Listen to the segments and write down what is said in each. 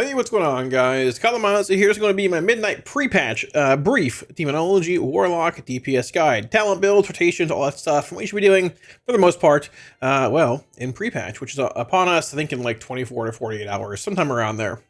Hey, what's going on, guys? Kalamazi here's going to be my midnight pre-patch brief Demonology Warlock DPS guide. Talent builds, rotations, all that stuff. What you should be doing, for the most part, well, in pre-patch, which is upon us, I think in like 24 to 48 hours, sometime around there.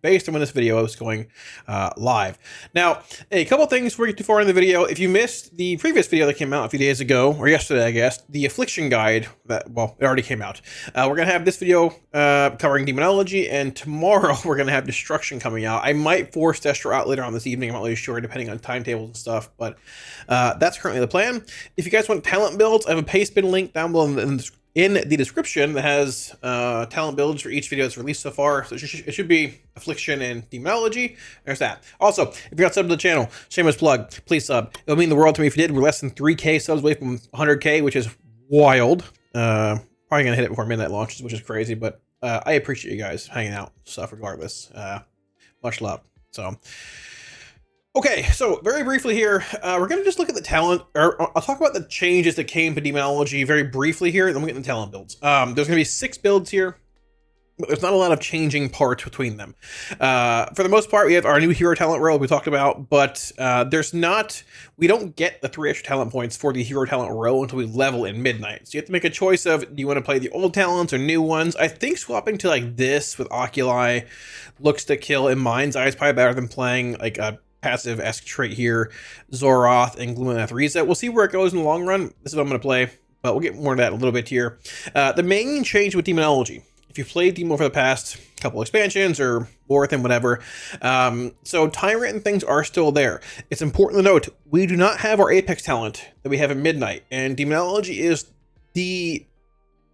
Based on when this video is going live. Now, a couple things before we get too far in the video. If you missed the previous video that came out a few days ago, or yesterday, I guess, the Affliction guide, well, it already came out. We're going to have this video covering Demonology, and tomorrow we're going to have Destruction coming out. I might force Destro out later on this evening, I'm not really sure, depending on timetables and stuff, but that's currently the plan. If you guys want talent builds, I have a paste bin link down below in the description that has talent builds for each video that's released so far. So it should be Affliction and Demonology. There's that. Also, if you're not subbed to the channel, shameless plug, please sub. It would mean the world to me if you did. We're less than 3K subs away from 100K, which is wild. Probably gonna hit it before midnight launches, which is crazy, but I appreciate you guys hanging out and stuff regardless. Much love. So, okay, so very briefly here, we're going to just look at the talent, or I'll talk about the changes that came to Demonology very briefly here, and then we'll get into talent builds. There's going to be 6 builds here, but there's not a lot of changing parts between them. For the most part, we have our new hero talent row we talked about, but we don't get the 3 extra talent points for the hero talent row until we level in Midnight. So you have to make a choice of, do you want to play the old talents or new ones? I think swapping to like this with Oculi, Looks to Kill in Mind's Eye is probably better than playing like a passive-esque trait here, Zoroth and Gloomhath Reset. We'll see where it goes in the long run. This is what I'm going to play, but we'll get more of that in a little bit here. The main change with Demonology, if you've played Demo for the past couple expansions or more than whatever, so Tyrant and things are still there. It's important to note, we do not have our Apex talent that we have in Midnight, and Demonology is the,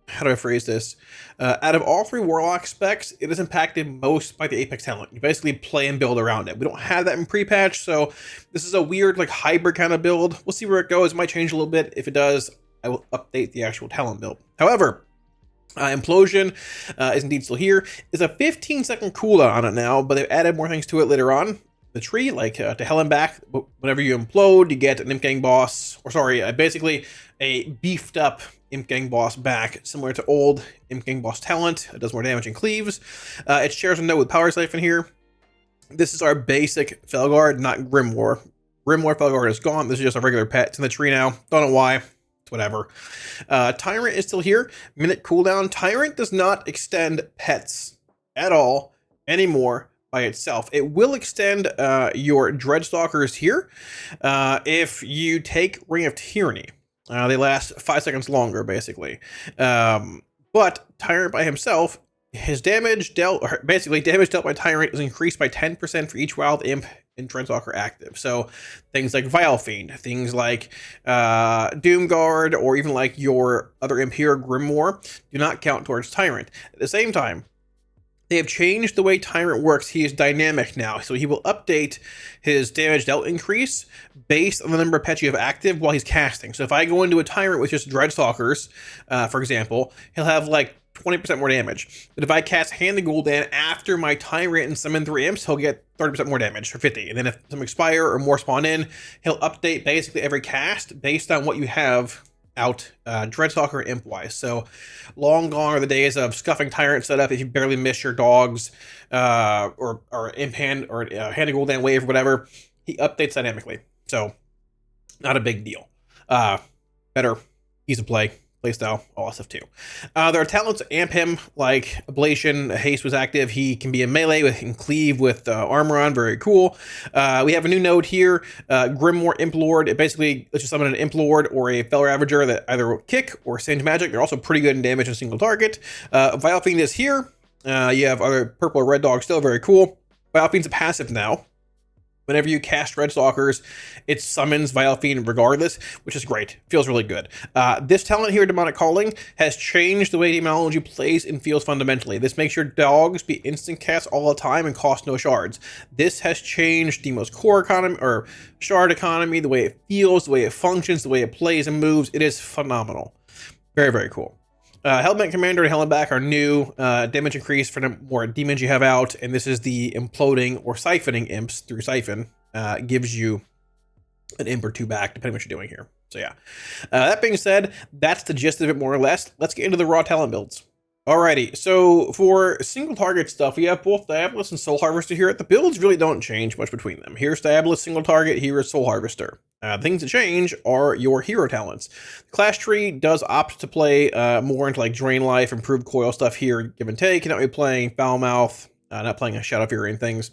how do I phrase this? Out of all 3 Warlock specs, it is impacted most by the Apex talent. You basically play and build around it. We don't have that in pre-patch, so this is a weird, like, hybrid kind of build. We'll see where it goes. It might change a little bit. If it does, I will update the actual talent build. However, Implosion is indeed still here. It's a 15-second cooldown on it now, but they've added more things to it later on. The tree, like to hell and back, whenever you implode, you get an Imp Gang boss, or sorry, basically a beefed up Imp Gang boss back, similar to old Imp Gang boss talent. It does more damage and cleaves. It shares a note with Power Siphon here. This is our basic Felguard, not Grimoire. Grimoire Felguard is gone. This is just a regular pet. It's in the tree now. Don't know why. It's whatever. Tyrant is still here. Minute cooldown. Tyrant does not extend pets at all anymore by itself. It will extend your Dreadstalkers here if you take Ring of Tyranny. They last 5 seconds longer, basically. But Tyrant by himself, his damage dealt, or basically damage dealt by Tyrant is increased by 10% for each Wild Imp and Dreadstalker active. So things like Vile Fiend, things like Doomguard, or even like your other Imp here, Grimoire, do not count towards Tyrant. At the same time, they have changed the way Tyrant works. He is dynamic now, so he will update his damage dealt increase based on the number of pets you have active while he's casting. So if I go into a Tyrant with just Dreadstalkers, for example, he'll have like 20% more damage. But if I cast Hand the Gul'dan after my Tyrant and summon 3 imps, he'll get 30% more damage, or 50. And then if some expire or more spawn in, he'll update basically every cast based on what you have out Dreadstalker imp wise. So long gone are the days of scuffing Tyrant setup if you barely miss your dogs or imp hand or Hand of Gul'dan wave or whatever. He updates dynamically, so not a big deal. Better ease of play, playstyle, all that stuff too. There are talents that amp him, like Ablation. Haste was active. He can be in melee and cleave with armor on. Very cool. We have a new node here, Grimoire Imp Lord. It basically lets you summon an Imp Lord or a Fel Ravager that either will kick or Singe Magic. They're also pretty good in damage on a single target. Vile Fiend is here. You have other purple or red dogs still. Very cool. Vile Fiend's a passive now. Whenever you cast Dreadstalkers, it summons Vile Fiend regardless, which is great. Feels really good. This talent here, Demonic Calling, has changed the way Demonology plays and feels fundamentally. This makes your dogs be instant cast all the time and cost no shards. This has changed Demo's core economy, or shard economy, the way it feels, the way it functions, the way it plays and moves. It is phenomenal. Very, very cool. Hellbent Commander and Hellbent Back are new. Damage increase for the more demons you have out, and this is the imploding or siphoning imps through Siphon. Gives you an imp or 2 back, depending on what you're doing here. So yeah. That being said, that's the gist of it more or less. Let's get into the raw talent builds. Alrighty, so for single target stuff, we have both Diabolus and Soul Harvester here. The builds really don't change much between them. Here's Diabolus single target, here is Soul Harvester. Things that change are your hero talents. The class tree does opt to play more into like Drain Life, Improved Coil stuff here, give and take. You're not really playing Foul Mouth, not playing a Shadow Fury and things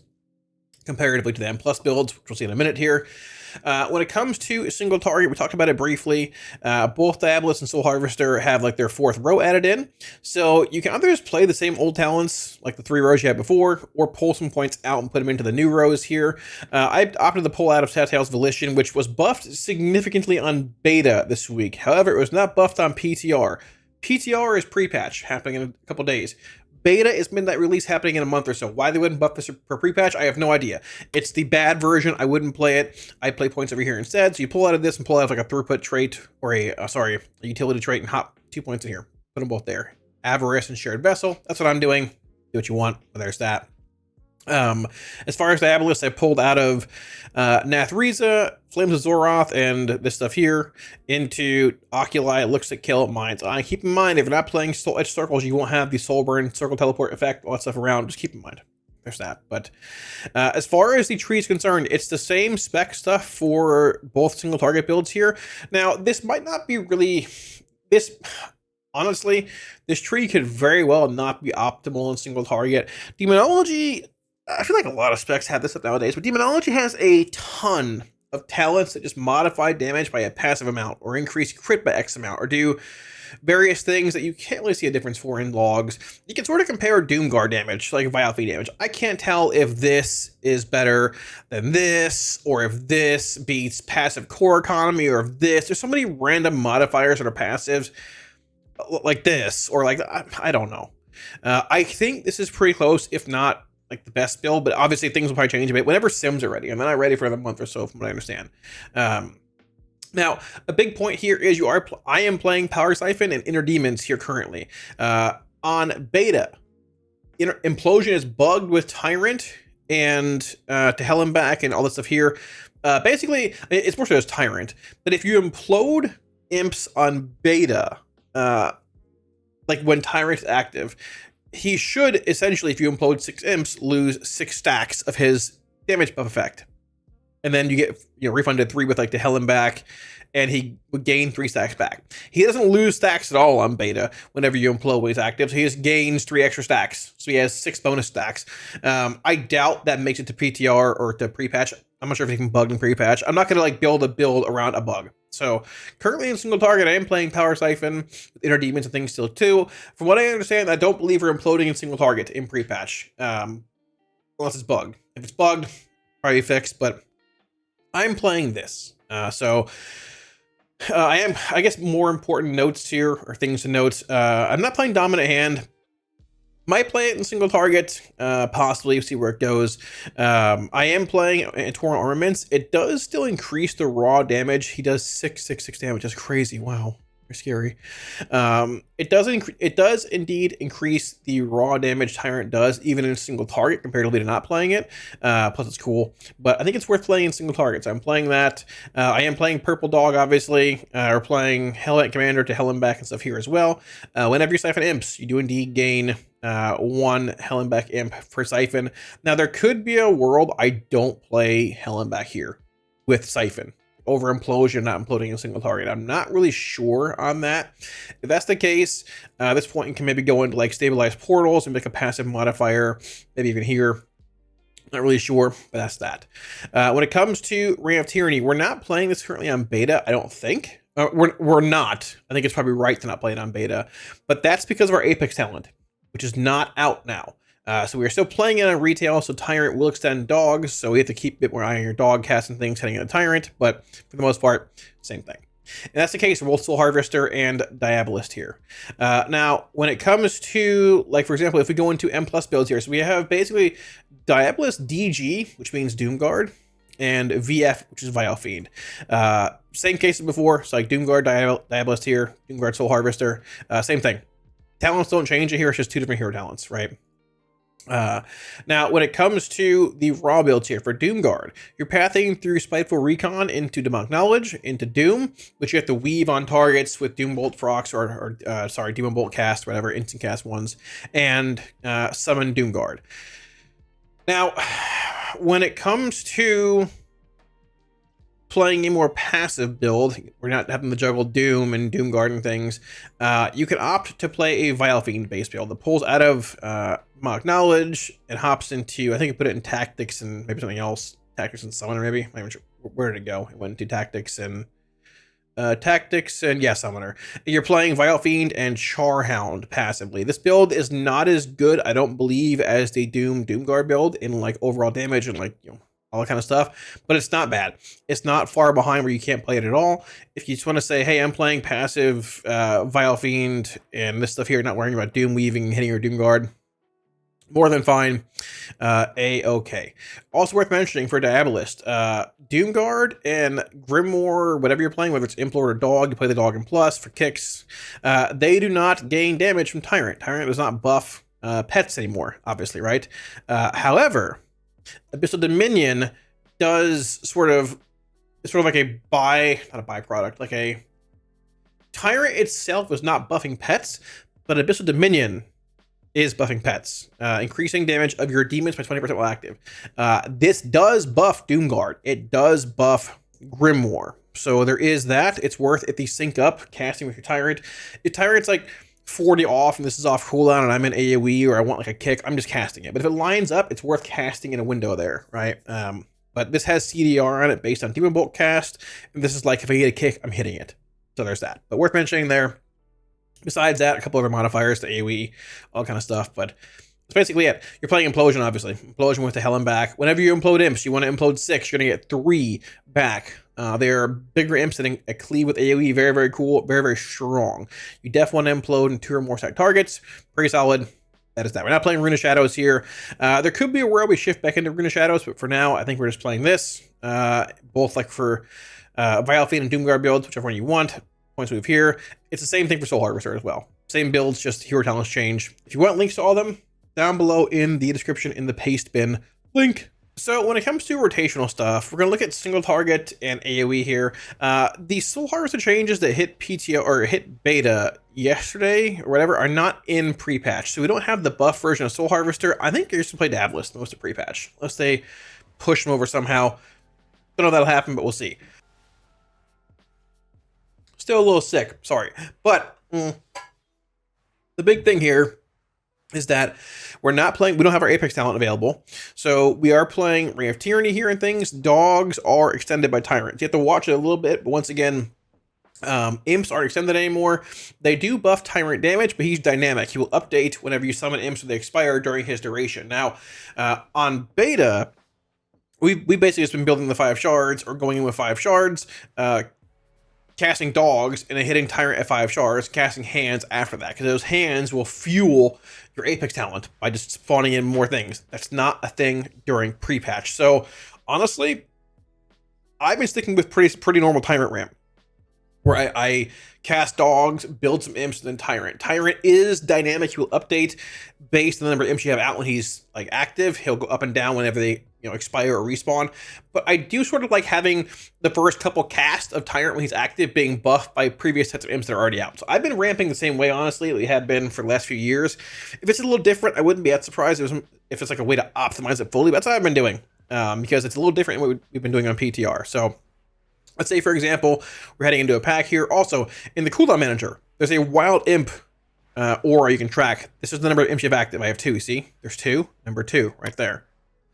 comparatively to the M+ builds, which we'll see in a minute here. When it comes to a single target, we talked about it briefly. Both Diabolus and Soul Harvester have like their 4th row added in. So you can either just play the same old talents, like the 3 rows you had before, or pull some points out and put them into the new rows here. I opted to pull out of Satell's Volition, which was buffed significantly on beta this week. However, it was not buffed on PTR. PTR is pre-patch, happening in a couple days. Beta is midnight release happening in a month or so. Why they wouldn't buff this for pre-patch, I have no idea. It's the bad version. I wouldn't play it. I play points over here instead. So you pull out of this and pull out like a throughput trait or a utility trait and hop 2 points in here. Put them both there. Avarice and Shared Vessel. That's what I'm doing. Do what you want. But there's that. As far as Diabolus, I pulled out of Nath Riza, Flames of Zoroth, and this stuff here into Oculi, Looks at Kill, Minds. Keep in mind, if you're not playing Soul Edge Circles, you won't have the Soul Burn, Circle Teleport effect, all that stuff around. Just keep in mind. There's that. But as far as the tree is concerned, it's the same spec stuff for both single target builds here. Now, this might not be really... Honestly, this tree could very well not be optimal in single target. Demonology... I feel like a lot of specs have this up nowadays, but Demonology has a ton of talents that just modify damage by a passive amount, or increase crit by X amount, or do various things that you can't really see a difference for in logs. You can sort of compare Doomguard damage, like Vile Fiend damage. I can't tell if this is better than this, or if this beats passive core economy, or if this. There's so many random modifiers that are passives, like this, or like, I don't know. I think this is pretty close, if not like the best build, but obviously things will probably change a bit whenever Sims are ready, and they're not ready for another month or so, from what I understand. Now, a big point here is I am playing Power Siphon and Inner Demons here currently. On beta, Implosion is bugged with Tyrant and to Hell and Back and all this stuff here. Basically, it's more so as Tyrant, but if you implode imps on beta, like when Tyrant's active, he should essentially, if you implode 6 imps, lose 6 stacks of his damage buff effect. And then you get refunded 3 with like the Hell and Back, and he would gain 3 stacks back. He doesn't lose stacks at all on beta whenever you implode when he's active, so he just gains 3 extra stacks. So he has 6 bonus stacks. I doubt that makes it to PTR or to pre-patch. I'm not sure if he can bug in pre-patch. I'm not going to like build a build around a bug. So currently in single target, I am playing Power Siphon with Inner Demons and things still too. From what I understand, I don't believe we're imploding in single target in pre-patch, unless it's bugged. If it's bugged, probably fixed, but I'm playing this. I guess more important notes here, or things to note. I'm not playing Dominant Hand. Might play it in single target, possibly, see where it goes. I am playing Torrent Armaments. It does still increase the raw damage. He does 666 damage. That's crazy. Wow. They're scary. It does indeed increase the raw damage Tyrant does, even in a single target, comparatively to not playing it. Plus, it's cool. But I think it's worth playing in single targets. I'm playing that. I am playing Purple Dog, obviously. We're playing Hellnet Commander to Hell and Back and stuff here as well. Whenever you siphon imps, you do indeed gain 1 Hell and Back imp per siphon. Now, there could be a world I don't play Hell and Back here with siphon over Implosion, not imploding a single target. I'm not really sure on that. If that's the case, at this point you can maybe go into like Stabilized Portals and make a passive modifier, maybe even here. Not really sure, but that's that. When it comes to Reign of Tyranny, we're not playing this currently on beta, I don't think. We're not. I think it's probably right to not play it on beta, but that's because of our Apex talent, which is not out now. So we're still playing it on retail, so Tyrant will extend dogs, so we have to keep a bit more eye on your dog cast and things heading into Tyrant, but for the most part, same thing. And that's the case for both Soul Harvester and Diabolist here. Now, when it comes to, like, for example, if we go into M+ builds here, so we have basically Diabolist DG, which means Doomguard, and VF, which is Vile Fiend. Same case as before, so like Doomguard, Diabolist here, Doomguard, Soul Harvester, same thing. Talents don't change it here, it's just 2 different hero talents, right? Uh, Now, when it comes to the raw builds here for Doomguard, you're pathing through Spiteful Recon into Demonic Knowledge, into Doom, which you have to weave on targets with Doombolt Frox or Demon Bolt cast, whatever, instant cast ones, and summon Doomguard. Now, when it comes to playing a more passive build, we're not having to juggle Doom and Doomguard and things, you can opt to play a Vile Fiend base build that pulls out of Mock Knowledge and hops into, I think you put it in Tactics and maybe something else, Tactics and Summoner maybe, I'm not even sure where did it go, it went into Tactics and yeah, Summoner. You're playing Vile Fiend and Charhound passively. This build is not as good, I don't believe, as the Doomguard build in like overall damage and like, you know, all that kind of stuff, but it's not bad. It's not far behind where you can't play it at all. If you just want to say, hey, I'm playing passive Vile Fiend and this stuff here, not worrying about Doom weaving, hitting your Doomguard, more than fine. A-okay. Also worth mentioning for Diabolist, Doomguard and Grimoire, whatever you're playing, whether it's Implord or Dog, you play the Dog in Plus for kicks, they do not gain damage from Tyrant. Tyrant does not buff pets anymore, obviously, right? However, Abyssal Dominion does it's sort of like not a byproduct, like a Tyrant itself is not buffing pets, but Abyssal Dominion is buffing pets, increasing damage of your demons by 20% while active. This does buff Doomguard. It does buff Grimoire. So there is that. It's worth if they sync up casting with your Tyrant. If Tyrant's like 40 off and this is off cooldown and I'm in AoE or I want like a kick, I'm just casting it. But if it lines up, it's worth casting in a window there, right? But this has CDR on it based on Demon Bolt cast. And this is like, if I get a kick, I'm hitting it. So there's that. But worth mentioning there. Besides that, a couple other modifiers to AoE, all kind of stuff. But that's basically it. You're playing Implosion, obviously. Implosion with the Hell and back. Whenever you implode imps, you want to implode 6, you're going to get 3 back. They're bigger imps than a cleave with AoE. Very, very cool. Very, very strong. You def want to implode in 2 or more stack targets. Pretty solid. That is that. We're not playing Rune of Shadows here. There could be a world we shift back into Rune of Shadows, but for now, I think we're just playing this. Both like for Vile Fiend and Doomguard builds, whichever one you want. Points move here. It's the same thing for Soul Harvester as well. Same builds, just hero talents change. If you want links to all of them, down below in the description in the paste bin link. So when it comes to rotational stuff, we're going to look at single target and AoE here. The Soul Harvester changes that hit PTO or hit beta yesterday or whatever are not in pre-patch. So we don't have the buff version of Soul Harvester. I think you're just going to play Dablist most of pre-patch, unless they push them over somehow. Don't know if that'll happen, but we'll see. Still a little sick, sorry. But the big thing here is that we don't have our Apex talent available. So we are playing Ring of Tyranny here and things. Dogs are extended by Tyrants. You have to watch it a little bit, but once again, imps aren't extended anymore. They do buff Tyrant damage, but he's dynamic. He will update whenever you summon imps when they expire during his duration. Now, on beta, we basically just been building the 5 shards or going in with 5 shards, casting dogs and then hitting Tyrant at 5 shards, casting hands after that, because those hands will fuel your Apex talent by just spawning in more things. That's not a thing during pre-patch. So honestly, I've been sticking with pretty normal Tyrant ramp, where I cast dogs, build some imps, and then Tyrant. Tyrant is dynamic. He will update based on the number of imps you have out when he's like active. He'll go up and down whenever they expire or respawn. But I do sort of like having the first couple casts of Tyrant when he's active being buffed by previous sets of imps that are already out. So I've been ramping the same way, honestly, that we had been for the last few years. If it's a little different, I wouldn't be that surprised if it's like a way to optimize it fully. But that's what I've been doing, because it's a little different than what we've been doing on PTR. So let's say, for example, we're heading into a pack here. Also, in the cooldown manager, there's a wild imp aura you can track. This is the number of imps you have active. I have 2, see? There's 2. Number 2, right there.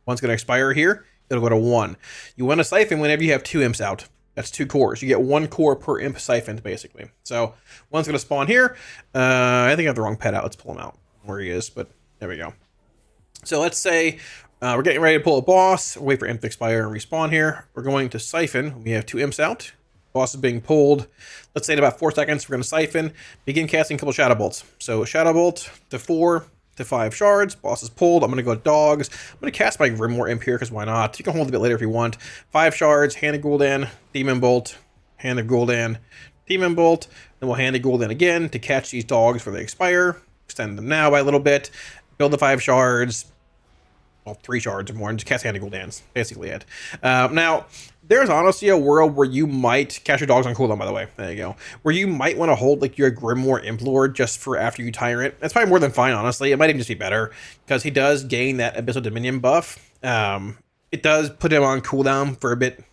One's going to expire here. It'll go to 1. You want to siphon whenever you have 2 imps out. That's 2 cores. You get 1 core per imp siphoned, basically. So, one's going to spawn here. I think I have the wrong pet out. Let's pull him out where he is, but there we go. So, let's say we're getting ready to pull a boss. Wait for imp to expire and respawn here. We're going to siphon. We have 2 imps out. Boss is being pulled. Let's say in about 4 seconds, we're going to siphon. Begin casting a couple Shadow Bolts. So, Shadow Bolt to 4 to 5 shards. Boss is pulled. I'm going to go dogs. I'm going to cast my Grimoire Imp here because why not? You can hold it a bit later if you want. 5 shards, Hand of Gul'dan, Demon Bolt, Hand of Gul'dan, Demon Bolt. Then we'll Hand of Gul'dan again to catch these dogs before they expire. Extend them now by a little bit. Build the 5 shards. well, 3 shards or more, and just cast Hand of Gul'dan's, basically it. Now, there's honestly a world where you might cast your dogs on cooldown, by the way. There you go. Where you might want to hold like your Grimoire Implord just for after you Tyrant. That's probably more than fine, honestly. It might even just be better because he does gain that Abyssal Dominion buff. It does put him on cooldown for a bit.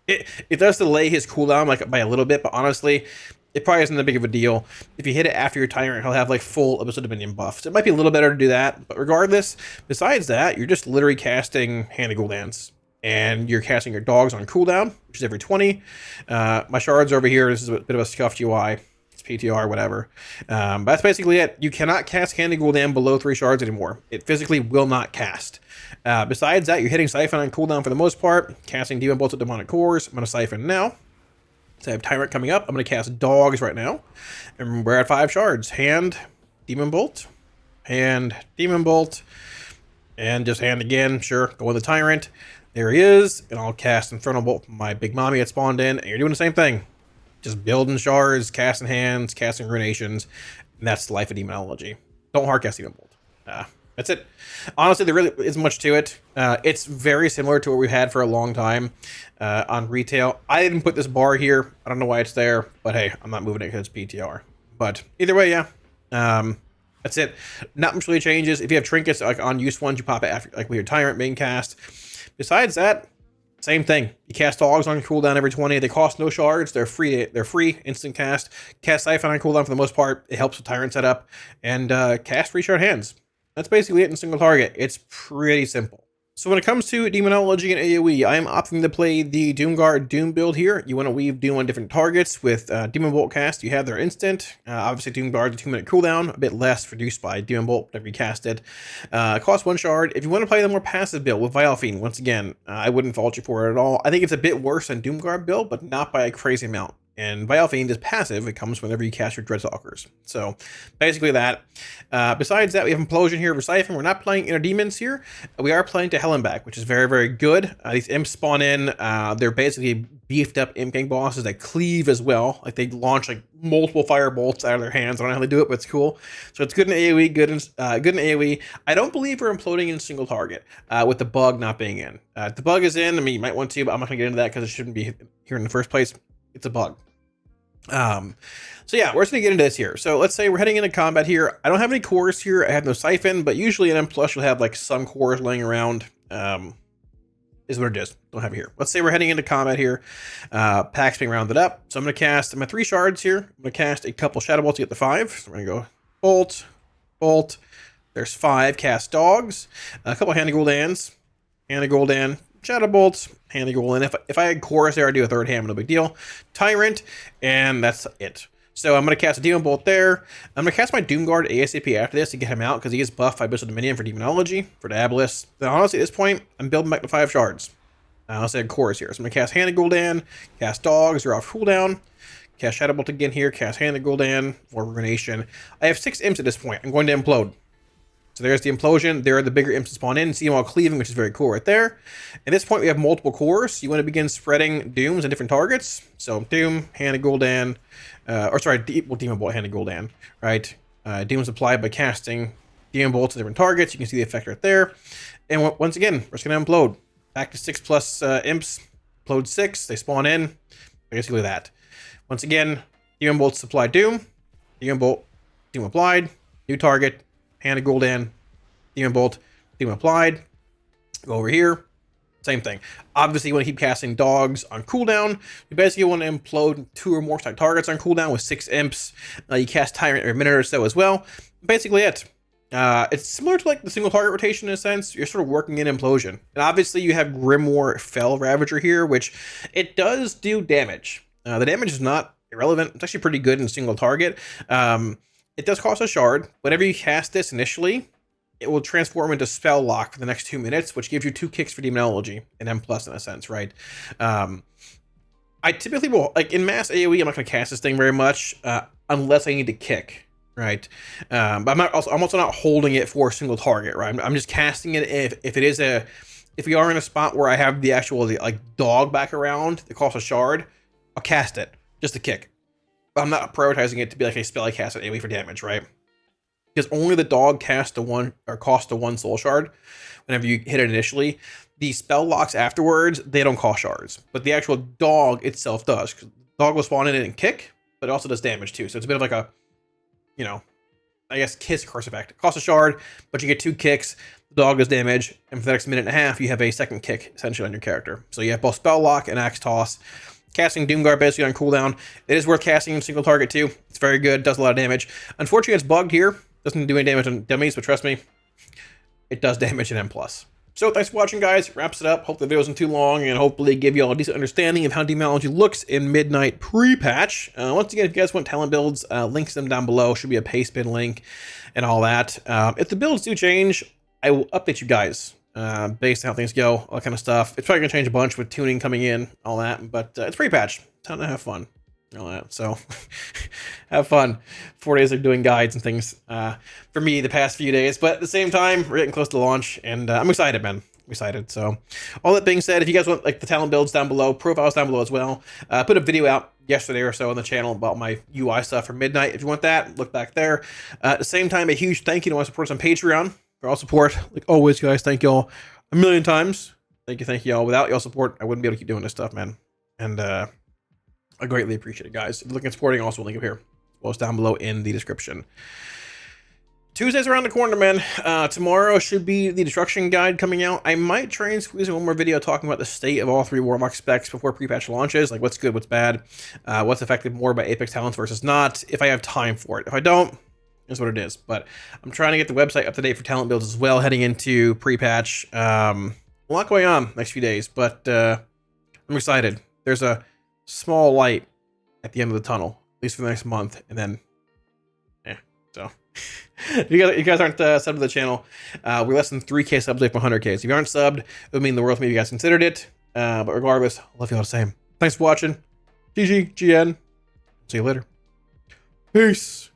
It does delay his cooldown like by a little bit, but honestly, it probably isn't that big of a deal. If you hit it after your Tyrant, he'll have like full Abyssal Dominion buff. So it might be a little better to do that. But regardless, besides that, you're just literally casting Hand of Gul'dan's. And you're casting your dogs on cooldown, which is every 20. My shards over here, this is a bit of a scuffed UI. It's PTR, whatever. But that's basically it. You cannot cast Hand of Gul'dan below 3 shards anymore. It physically will not cast. Besides that, you're hitting Siphon on cooldown for the most part. Casting Demon Bolts with Demonic Cores. I'm going to Siphon now. So I have Tyrant coming up. I'm going to cast Dogs right now. And we're at 5 shards. Hand, Demon Bolt, Hand, Demon Bolt, and just Hand again. Sure, go with the Tyrant. There he is. And I'll cast Infernal Bolt from my big mommy that spawned in. And you're doing the same thing. Just building shards, casting hands, casting ruinations. And that's the life of Demonology. Don't hard cast Demon Bolt. That's it. Honestly, there really isn't much to it. It's very similar to what we've had for a long time on retail. I didn't put this bar here. I don't know why it's there, but hey, I'm not moving it because it's PTR. But either way, yeah. That's it. Not much really changes. If you have trinkets like on use ones, you pop it after like with your Tyrant being cast. Besides that, same thing. You cast dogs on cooldown every 20. They cost no shards. They're free. They're free. Instant cast. Cast Siphon on cooldown for the most part. It helps with Tyrant setup. And cast 3 shard hands. That's basically it in single target. It's pretty simple. So when it comes to Demonology and AOE, I am opting to play the Doomguard Doom build here. You want to weave Doom on different targets with Demon Bolt cast. You have their instant. Obviously, Doomguard's a 2-minute cooldown, a bit less reduced by Demon Bolt whenever you cast it. Costs 1 shard. If you want to play the more passive build with Vile Fiend, once again, I wouldn't fault you for it at all. I think it's a bit worse than Doomguard build, but not by a crazy amount. And Vile Fiend is passive. It comes whenever you cast your Dreadstalkers. So, basically that. Besides that, we have Implosion here for Siphon. We're not playing Inner Demons here. We are playing to Hell and Back, which is very, very good. These imps spawn in. They're basically beefed up imp gang bosses that cleave as well. Like, they launch, like, multiple fire bolts out of their hands. I don't know how they do it, but it's cool. So, it's good in AoE, good in AoE. I don't believe we're imploding in single target, with the bug not being in. If the bug is in, I mean, you might want to, but I'm not going to get into that because it shouldn't be here in the first place. It's a bug. So yeah, we're just gonna get into this here. So let's say we're heading into combat here. I don't have any cores here. I have no Siphon, but usually in M+ you'll have like some cores laying around. Is what it is. Don't have it here. Let's say we're heading into combat here. Packs being rounded up. So I'm gonna cast my 3 shards here. I'm gonna cast a couple Shadow Bolts to get the 5. So we're gonna go Bolt, Bolt. There's 5. Cast Dogs. A couple Hand of Gul'dan's. Hand of Gul'dan. Shadow Bolts, Hand of Gul'dan. If I had Chorus there, I'd do a 3rd hand, no big deal. Tyrant, and that's it. So I'm going to cast a Demon Bolt there. I'm going to cast my Doomguard ASAP after this to get him out, because he is buffed by Abyssal Dominion for Demonology, for Daedalus. Then honestly, at this point, I'm building back to 5 shards. Unless I had Chorus here. So I'm going to cast Hand of Gul'dan, cast Dogs, they're off cooldown. Cast Shadow Bolt again here, cast Hand of Gul'dan, for Ruination. I have 6 imps at this point. I'm going to implode. So there's the Implosion. There are the bigger imps that spawn in. See them all cleaving, which is very cool right there. At this point, we have multiple cores. You want to begin spreading Dooms on different targets. So Doom, Hand of Gul'dan, Demon Bolt, Hand of Gul'dan, right? Dooms applied by casting Demon Bolts to different targets. You can see the effect right there. And once again, we're just going to implode. Back to 6+ imps. Implode 6. They spawn in. Basically that. Once again, Demon Bolts supply Doom. Demon Bolt, Doom applied. New target. Hand of Gul'dan, Demon Bolt, Doom applied. Go over here, same thing. Obviously, you want to keep casting Dogs on cooldown. You basically want to implode 2 or more targets on cooldown with 6 imps. You cast Tyrant every minute or so as well. Basically it. It's similar to like the single target rotation in a sense. You're sort of working in Implosion. And obviously you have Grimoire Fell Ravager here, which it does do damage. The damage is not irrelevant. It's actually pretty good in single target. It does cost a shard. Whenever you cast this initially, it will transform into Spell Lock for the next 2 minutes, which gives you 2 kicks for Demonology, and M+ in a sense, right? I typically will, like in mass AoE, I'm not going to cast this thing very much, unless I need to kick, right? But I'm also not holding it for a single target, right? I'm just casting it if we are in a spot where I have the actual like dog back around that costs a shard, I'll cast it just to kick. I'm not prioritizing it to be like a spell I cast at AoE for damage, right? because only the dog costs a one soul shard whenever you hit it initially. The spell locks afterwards, they don't cost shards, but the actual dog itself does. The dog will spawn in it and kick, but it also does damage too. So it's a bit of like a, you know, I guess kiss curse effect. It costs a shard, but you get 2 kicks. The dog does damage, and for the next minute and a half, you have a second kick essentially on your character. So you have both spell lock and axe toss. Casting Doomguard basically on cooldown. It is worth casting single target too. It's very good, does a lot of damage. Unfortunately, it's bugged here. Doesn't do any damage on dummies, but trust me, it does damage in M+. So thanks for watching, guys. Wraps it up. Hope the video isn't too long, and hopefully give you all a decent understanding of how Demonology looks in Midnight pre-patch. Once again, if you guys want talent builds, links them down below. Should be a paste bin link and all that. If the builds do change, I will update you guys based on how things go, all that kind of stuff. It's probably going to change a bunch with tuning coming in, all that, but it's pre-patch. Time to have fun. All that. So have fun. 4 days of doing guides and things for me the past few days, but at the same time we're getting close to launch, and I'm excited, man. I'm excited. So all that being said, if you guys want like the talent builds down below, profiles down below as well, put a video out yesterday or so on the channel about my UI stuff for Midnight. If you want that, look back there. At the same time, a huge thank you to my supporters on Patreon for all support. Like always, guys, thank y'all a million times. Thank you all. Without y'all support, I wouldn't be able to keep doing this stuff, man. And I greatly appreciate it, guys. If you're looking at supporting, also link up here, as well as down below in the description. Tuesday's around the corner, man. Tomorrow should be the destruction guide coming out. I might try and squeeze in one more video talking about the state of all 3 Warlock specs before pre-patch launches, like what's good, what's bad, what's affected more by Apex talents versus not, if I have time for it. If I don't, is what it is. But I'm trying to get the website up to date for talent builds as well, heading into pre-patch. A lot going on next few days, but I'm excited. There's a small light at the end of the tunnel, at least for the next month, and then so if you guys aren't subbed to the channel, we're less than 3k subs away from 100k. So if you aren't subbed, it would mean the world to me if you guys considered it, but regardless, I love you all the same. Thanks for watching. GG, GN, see you later. Peace.